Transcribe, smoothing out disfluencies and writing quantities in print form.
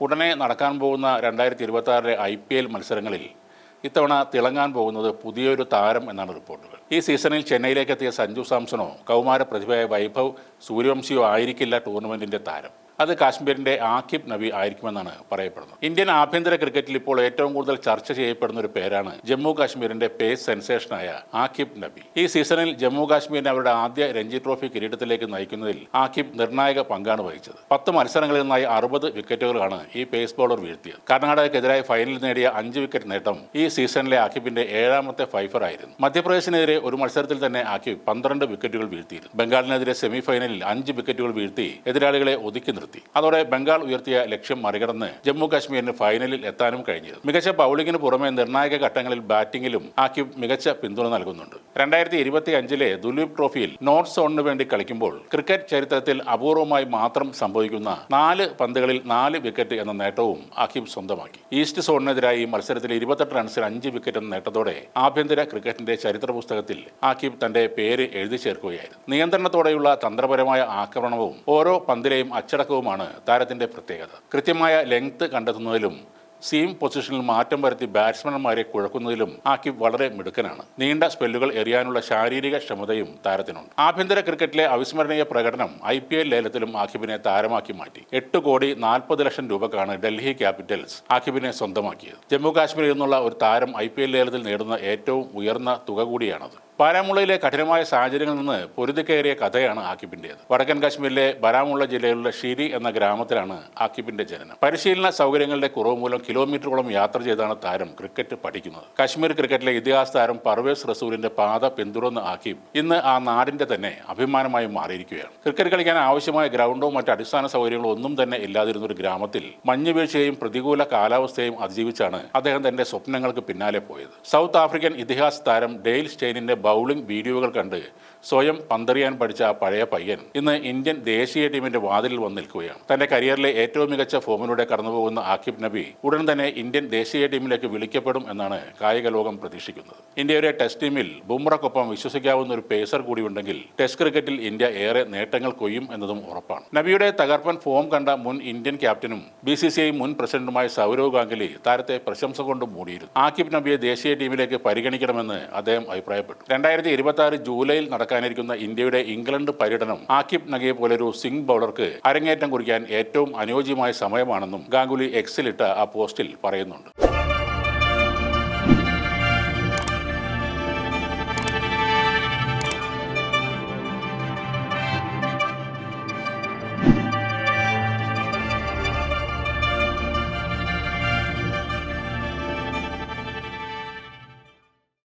ഉടനെ നടക്കാൻ പോകുന്ന 2026 IPL മത്സരങ്ങളിൽ ഇത്തവണ തിളങ്ങാൻ പോകുന്നത് പുതിയൊരു താരം എന്നാണ് റിപ്പോർട്ടുകൾ. ഈ സീസണിൽ ചെന്നൈയിലേക്ക് എത്തിയ സഞ്ജു സാംസണോ കൗമാര പ്രതിഭയായ വൈഭവ് സൂര്യവംശിയോ ആയിരിക്കില്ല ടൂർണമെന്റിന്റെ താരം. അത് കാശ്മീരിന്റെ ആക്കിബ് നബി ആയിരിക്കുമെന്നാണ് പറയപ്പെടുന്നത്. ഇന്ത്യൻ ആഭ്യന്തര ക്രിക്കറ്റിൽ ഇപ്പോൾ ഏറ്റവും കൂടുതൽ ചർച്ച ചെയ്യപ്പെടുന്ന ഒരു പേരാണ് ജമ്മു കാശ്മീരിന്റെ പേസ് സെൻസേഷനായ ആക്കിബ് നബി. ഈ സീസണിൽ ജമ്മു കാശ്മീരിനെ അവരുടെ ആദ്യ രഞ്ജി ട്രോഫി കിരീടത്തിലേക്ക് നയിക്കുന്നതിൽ ആക്കിബ് നിർണായക പങ്കാണ് വഹിച്ചത്. 10 മത്സരങ്ങളിൽ നിന്നായി 60 വിക്കറ്റുകളാണ് ഈ പേസ് ബോളർ വീഴ്ത്തിയത്. കർണാടകയ്ക്കെതിരായി ഫൈനലിൽ നേടിയ 5 വിക്കറ്റ് നേട്ടം ഈ സീസണിലെ ആക്കിബിന്റെ 7ാമത്തെ ഫൈഫർ ആയിരുന്നു. മധ്യപ്രദേശിനെതിരെ ഒരു മത്സരത്തിൽ തന്നെ ആക്കിബ് 12 വിക്കറ്റുകൾ വീഴ്ത്തിയിരുന്നു. ബംഗാളിനെതിരെ സെമിഫൈനലിൽ 5 വിക്കറ്റുകൾ വീഴ്ത്തി എതിരാളികളെ ഒതുക്കി നിർത്തി. അതോടെ ബംഗാൾ ഉയർത്തിയ ലക്ഷ്യം മറികടന്ന് ജമ്മു കാശ്മീരിന് ഫൈനലിൽ എത്താനും കഴിഞ്ഞത്. മികച്ച ബൌളിംഗിന് പുറമെ നിർണായക ഘട്ടങ്ങളിൽ ബാറ്റിംഗിലും ആക്കിബ് മികച്ച പിന്തുണ നൽകുന്നുണ്ട്. 2025 ദുലീപ് ട്രോഫിയിൽ നോർത്ത് സോണിന് വേണ്ടി കളിക്കുമ്പോൾ ക്രിക്കറ്റ് ചരിത്രത്തിൽ അപൂർവമായി മാത്രം സംഭവിക്കുന്ന 4 പന്തുകളിൽ 4 വിക്കറ്റ് എന്ന നേട്ടവും ആക്കിബ് സ്വന്തമാക്കി. ഈസ്റ്റ് സോണിനെതിരായി മത്സരത്തിൽ 28 റൺസിൽ 5 വിക്കറ്റ് എന്ന നേട്ടത്തോടെ ആഭ്യന്തര ക്രിക്കറ്റിന്റെ ചരിത്ര പുസ്തകത്തിൽ ആക്കിബ് തന്റെ പേര് എഴുതി ചേർക്കുകയായിരുന്നു. നിയന്ത്രണത്തോടെയുള്ള തന്ത്രപരമായ ആക്രമണവും ഓരോ പന്തിലെയും അച്ചടക്കവും താരത്തിന്റെ പ്രത്യേകത. കൃത്യമായ ലെങ്ത് കണ്ടെത്തുന്നതിലും സീം പൊസിഷനിൽ മാറ്റം വരുത്തി ബാറ്റ്സ്മാൻമാരെ കുഴക്കുന്നതിലും ആക്കിബ് വളരെ മിടുക്കനാണ്. നീണ്ട സ്പെല്ലുകൾ എറിയാനുള്ള ശാരീരിക ക്ഷമതയും താരത്തിനുണ്ട്. ആഭ്യന്തര ക്രിക്കറ്റിലെ അവിസ്മരണീയ പ്രകടനം IPL ലേലത്തിലും ആക്കിബിനെ താരമാക്കി മാറ്റി. 8 കോടി 40 ലക്ഷം രൂപക്കാണ് ഡൽഹി ക്യാപിറ്റൽസ് ആക്കിബിനെ സ്വന്തമാക്കിയത്. ജമ്മു കാശ്മീരിൽ നിന്നുള്ള ഒരു താരം IPL ലേലത്തിൽ നേടുന്ന ഏറ്റവും ഉയർന്ന തുക കൂടിയാണത്. ബാരാമുള്ളയിലെ കഠിനമായ സാഹചര്യങ്ങളിൽ നിന്ന് പൊരുതിക്കയറിയ കഥയാണ് ആക്കിബിൻ്റേത്. വടക്കൻ കാശ്മീരിലെ ബാരാമുള്ള ജില്ലയിലുള്ള ഷിരി എന്ന ഗ്രാമത്തിലാണ് ആക്കിബിന്റെ ജനനം. പരിശീലന സൗകര്യങ്ങളുടെ കുറവ് മൂലം കിലോമീറ്ററുകളോളം യാത്ര ചെയ്താണ് താരം ക്രിക്കറ്റ് പഠിക്കുന്നത്. കാശ്മീർ ക്രിക്കറ്റിലെ ഇതിഹാസ താരം പർവേസ് റസൂലിന്റെ പാത പിന്തുടർന്ന ആക്കിബ് ഇന്ന് ആ നാടിന്റെ തന്നെ അഭിമാനമായി മാറിയിരിക്കുകയാണ്. ക്രിക്കറ്റ് കളിക്കാൻ ആവശ്യമായ ഗ്രൗണ്ടോ മറ്റ് അടിസ്ഥാന സൗകര്യങ്ങളോ ഒന്നും തന്നെ ഇല്ലാതിരുന്ന ഒരു ഗ്രാമത്തിൽ മഞ്ഞുവീഴ്ചയും പ്രതികൂല കാലാവസ്ഥയും അതിജീവിച്ചാണ് അദ്ദേഹം തന്റെ സ്വപ്നങ്ങൾക്ക് പിന്നാലെ പോയത്. സൗത്ത് ആഫ്രിക്കൻ ഇതിഹാസ താരം ഡെയ്ൽ സ്റ്റെയിനിന്റെ ബൗളിംഗ് വീഡിയോകൾ കണ്ട് സ്വയം പന്തെറിയാൻ പഠിച്ച ആ പഴയ പയ്യൻ ഇന്ന് ഇന്ത്യൻ ദേശീയ ടീമിന്റെ വാതിലിൽ വന്ന് നിൽക്കുകയാണ്. തന്റെ കരിയറിലെ ഏറ്റവും മികച്ച ഫോമിലൂടെ കടന്നുപോകുന്ന ആക്കിബ് നബി ഉടൻ തന്നെ ഇന്ത്യൻ ദേശീയ ടീമിലേക്ക് വിളിക്കപ്പെടും എന്നാണ് കായിക ലോകം പ്രതീക്ഷിക്കുന്നത്. ഇന്ത്യയുടെ ടെസ്റ്റ് ടീമിൽ ബുംറയ്ക്കൊപ്പം വിശ്വസിക്കാവുന്ന ഒരു പേസർ കൂടി ഉണ്ടെങ്കിൽ ടെസ്റ്റ് ക്രിക്കറ്റിൽ ഇന്ത്യ ഏറെ നേട്ടങ്ങൾ കൊയ്യും എന്നതും ഉറപ്പാണ്. നബിയുടെ തകർപ്പൻ ഫോം കണ്ട മുൻ ഇന്ത്യൻ ക്യാപ്റ്റനും BCCI മുൻ പ്രസിഡന്റുമായ സൗരവ് ഗാംഗുലി താരത്തെ പ്രശംസ കൊണ്ട് മൂടിയിരുന്നു. ആക്കിബ് നബിയെ ദേശീയ ടീമിലേക്ക് പരിഗണിക്കണമെന്ന് അദ്ദേഹം അഭിപ്രായപ്പെട്ടു. 2026 ജൂലൈയിൽ നടക്കാനിരിക്കുന്ന ഇന്ത്യയുടെ ഇംഗ്ലണ്ട് പര്യടനം ആക്കിബ് നബിയെ പോലൊരു സ്വിംഗ് ബൗളർക്ക് അരങ്ങേറ്റം കുറിക്കാൻ ഏറ്റവും അനുയോജ്യമായ സമയമാണെന്നും ഗാംഗുലി എക്സിലിട്ട ആ പോസ്റ്റിൽ പറയുന്നുണ്ട്.